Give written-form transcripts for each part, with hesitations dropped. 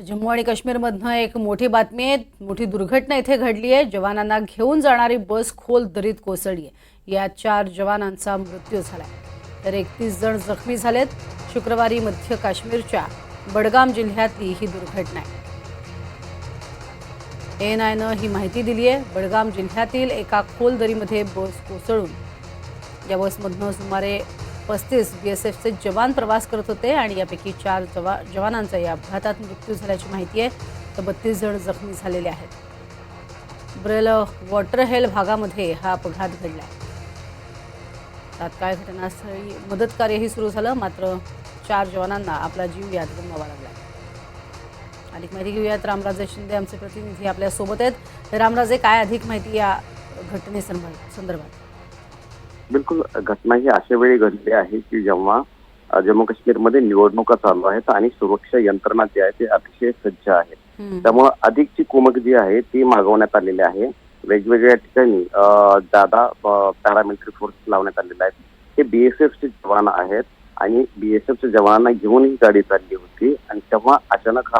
जम्मू आणि काश्मीरमधनं एक मोठी बातमी आहे। मोठी दुर्घटना इथे घडली आहे। जवानांना घेऊन जाणारी बस खोल दरीत कोसळली आहे। यात 4 जवानांचा मृत्यू झालाय तर 31 जण जखमी झालेत। शुक्रवारी मध्य काश्मीरच्या बडगाम जिल्ह्यातली ही दुर्घटना आहे। एएनआयनं ही माहिती दिली आहे। बडगाम जिल्ह्यातील एका खोल दरीमध्ये बस कोसळून या बसमधनं सुमारे 35 बीएसएफचे जवान प्रवास करत होते आणि यापैकी 4 जवानांचा या अपघातात मृत्यू झाल्याची माहिती आहे तर 32 जण जखमी झालेले आहेत। ब्रेल वॉटरहेल भागामध्ये हा अपघात घडला। तात्काळ घटनास्थळी मदत कार्यही सुरू झालं, मात्र 4 जवानांना आपला जीव यात गमवावा लागला। अधिक माहिती घेऊयात, रामराजे शिंदे आमचे प्रतिनिधी आपल्या सोबत आहेत। रामराजे, काय अधिक माहिती या घटनेसंदर्भात? बिलकुल, घटना ही अशा वेळी घडली आहे की जेव्हा जम्मू काश्मीरमध्ये निवडणुका चालू आहेत आणि सुरक्षा यंत्रणा जी आहे ती अतिशय सज्ज आहे। त्यामुळे अधिकची कुमक जी आहे ती मागवण्यात आलेली आहे। वेगवेगळ्या ठिकाणी जादा पॅरामिलिटरी फोर्स लावण्यात आलेले आहेत। हे बीएसएफचे जवान आहेत आणि बीएसएफच्या जवानांना घेऊन ही गाडी चालली होती आणि तेव्हा अचानक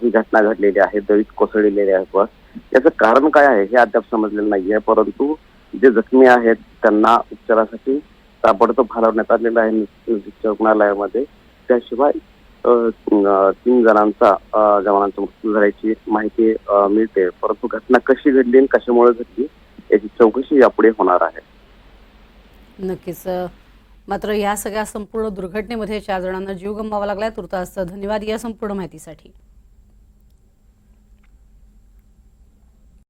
ही घटना घडलेली आहे। दरीत कोसळलेली आहे बस। याचं कारण काय आहे हे अद्याप समजलेलं नाहीये, परंतु जे जखमी आहेत त्यांना उपचारासाठी ताबडतोब हलवण्यात आलेलं आहे रुग्णालयामध्ये। त्याशिवाय 3 जणांचा जवानांचा मृत्यू झाल्याची माहिती मिळते, परंतु घटना कशी घडली आणि कशामुळे घडली याची चौकशी यापुढे होणार आहे। नक्कीच, मात्र या सगळ्या संपूर्ण दुर्घटनेमध्ये 4 जणांना जीव गमवावा लागलाय। तुर्तास धन्यवाद या संपूर्ण माहितीसाठी।